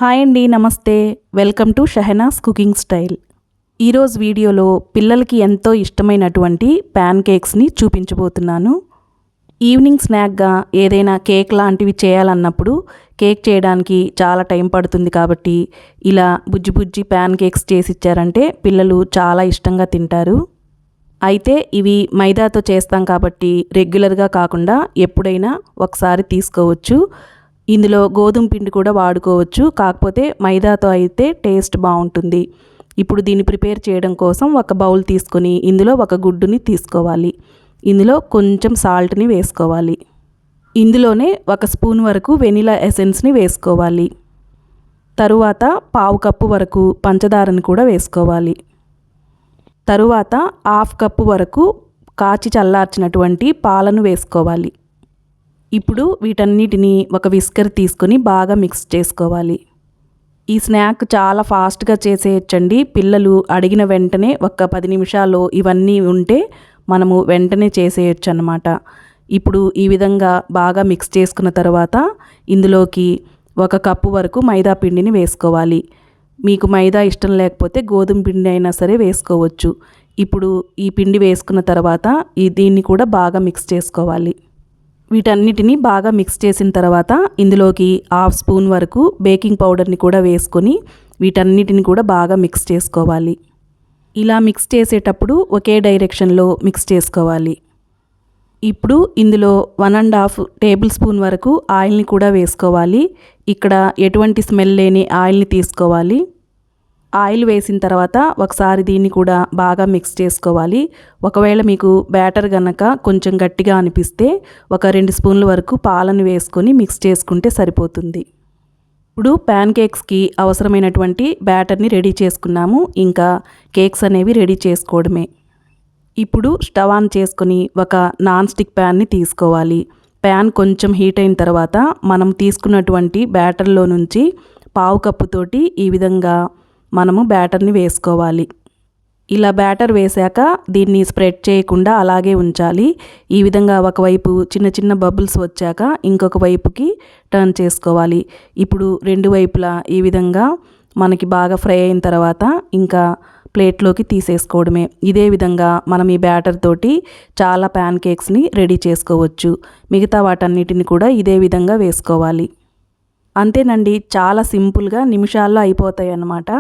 Hi అండి, నమస్తే. Welcome to Shahnaz cooking style. ఈరోజు వీడియోలో పిల్లలకి ఎంతో ఇష్టమైనటువంటి ప్యాన్ కేక్స్ని చూపించబోతున్నాను. ఈవినింగ్ స్నాక్గా ఏదైనా కేక్ లాంటివి చేయాలన్నప్పుడు కేక్ చేయడానికి చాలా టైం పడుతుంది కాబట్టి ఇలా బుజ్జి బుజ్జి ప్యాన్ కేక్స్ చేసి ఇచ్చారంటే పిల్లలు చాలా ఇష్టంగా తింటారు. అయితే ఇవి మైదాతో చేస్తాం కాబట్టి రెగ్యులర్గా కాకుండా ఎప్పుడైనా ఒకసారి తీసుకోవచ్చు. ఇందులో గోధుమ పిండి కూడా వాడుకోవచ్చు, కాకపోతే మైదాతో అయితే టేస్ట్ బాగుంటుంది. ఇప్పుడు దీన్ని ప్రిపేర్ చేయడం కోసం ఒక బౌల్ తీసుకొని ఇందులో ఒక గుడ్డుని తీసుకోవాలి. ఇందులో కొంచెం సాల్ట్ని వేసుకోవాలి. ఇందులోనే 1 స్పూన్ వరకు వెనిలా ఎసెన్స్ని వేసుకోవాలి. తరువాత 1/2 కప్పు వరకు పంచదారని కూడా వేసుకోవాలి. తరువాత 1/2 కప్పు వరకు కాచి చల్లార్చినటువంటి పాలను వేసుకోవాలి. ఇప్పుడు వీటన్నిటిని ఒక విస్కర్ తీసుకొని బాగా మిక్స్ చేసుకోవాలి. ఈ స్నాక్ చాలా ఫాస్ట్గా చేసేయచ్చండి. పిల్లలు అడిగిన వెంటనే ఒక 10 నిమిషాల్లో ఇవన్నీ ఉంటే మనము వెంటనే చేసేయచ్చు అన్నమాట. ఇప్పుడు ఈ విధంగా బాగా మిక్స్ చేసుకున్న తర్వాత ఇందులోకి 1 కప్పు వరకు మైదా పిండిని వేసుకోవాలి. మీకు మైదా ఇష్టం లేకపోతే గోధుమ పిండి అయినా సరే వేసుకోవచ్చు. ఇప్పుడు ఈ పిండి వేసుకున్న తర్వాత దీన్ని కూడా బాగా మిక్స్ చేసుకోవాలి. వీటన్నిటిని బాగా మిక్స్ చేసిన తర్వాత ఇందులోకి 1/2 స్పూన్ వరకు బేకింగ్ పౌడర్ని కూడా వేసుకొని వీటన్నిటిని కూడా బాగా మిక్స్ చేసుకోవాలి. ఇలా మిక్స్ చేసేటప్పుడు ఒకే డైరెక్షన్లో మిక్స్ చేసుకోవాలి. ఇప్పుడు ఇందులో 1½ టేబుల్ స్పూన్ వరకు ఆయిల్ని కూడా వేసుకోవాలి. ఇక్కడ ఎటువంటి స్మెల్ లేని ఆయిల్ని తీసుకోవాలి. ఆయిల్ వేసిన తర్వాత ఒకసారి దీన్ని కూడా బాగా మిక్స్ చేసుకోవాలి. ఒకవేళ మీకు బ్యాటర్ గనక కొంచెం గట్టిగా అనిపిస్తే ఒక 2 స్పూన్ల వరకు పాలను వేసుకొని మిక్స్ చేసుకుంటే సరిపోతుంది. ఇప్పుడు ప్యాన్ కేక్స్కి అవసరమైనటువంటి బ్యాటర్ని రెడీ చేసుకున్నాము. ఇంకా కేక్స్ అనేవి రెడీ చేసుకోవడమే. ఇప్పుడు స్టవ్ ఆన్ చేసుకొని ఒక నాన్ స్టిక్ ప్యాన్ని తీసుకోవాలి. ప్యాన్ కొంచెం హీట్ అయిన తర్వాత మనం తీసుకున్నటువంటి బ్యాటర్లో నుంచి 1/2 కప్పుతోటి ఈ విధంగా మనము బ్యాటర్ని వేసుకోవాలి. ఇలా బ్యాటర్ వేశాక దీన్ని స్ప్రెడ్ చేయకుండా అలాగే ఉంచాలి. ఈ విధంగా ఒకవైపు చిన్న చిన్న బబుల్స్ వచ్చాక ఇంకొక వైపుకి టర్న్ చేసుకోవాలి. ఇప్పుడు 2 వైపులా ఈ విధంగా మనకి బాగా ఫ్రై అయిన తర్వాత ఇంకా ప్లేట్లోకి తీసేసుకోవడమే. ఇదే విధంగా మనం ఈ బ్యాటర్ తోటి చాలా ప్యాన్ కేక్స్ని రెడీ చేసుకోవచ్చు. మిగతా వాటన్నిటిని కూడా ఇదే విధంగా వేసుకోవాలి. అంతేనండి, చాలా సింపుల్గా నిమిషాల్లో అయిపోతాయి అన్నమాట.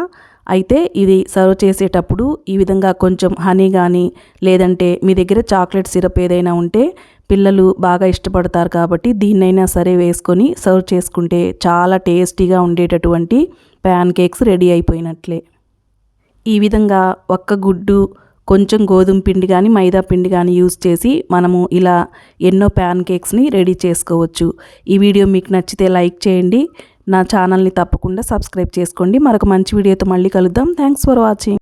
అయితే ఇది సర్వ్ చేసేటప్పుడు ఈ విధంగా కొంచెం హనీ కానీ లేదంటే మీ దగ్గర చాక్లెట్ సిరప్ ఏదైనా ఉంటే పిల్లలు బాగా ఇష్టపడతారు కాబట్టి దీన్నైనా సరే వేసుకొని సర్వ్ చేసుకుంటే చాలా టేస్టీగా ఉండేటటువంటి ప్యాన్ కేక్స్ రెడీ అయిపోయినట్లే. ఈ విధంగా ఒక్క గుడ్డు, కొంచెం గోధుమ పిండి కానీ మైదా పిండి కానీ యూజ్ చేసి మనము ఇలా ఎన్నో ప్యాన్ కేక్స్ని రెడీ చేసుకోవచ్చు. ఈ వీడియో మీకు నచ్చితే లైక్ చేయండి. నా ఛానల్ని తప్పకుండా సబ్స్క్రైబ్ చేసుకోండి. మరొక మంచి వీడియోతో మళ్ళీ కలుద్దాం. Thanks for watching.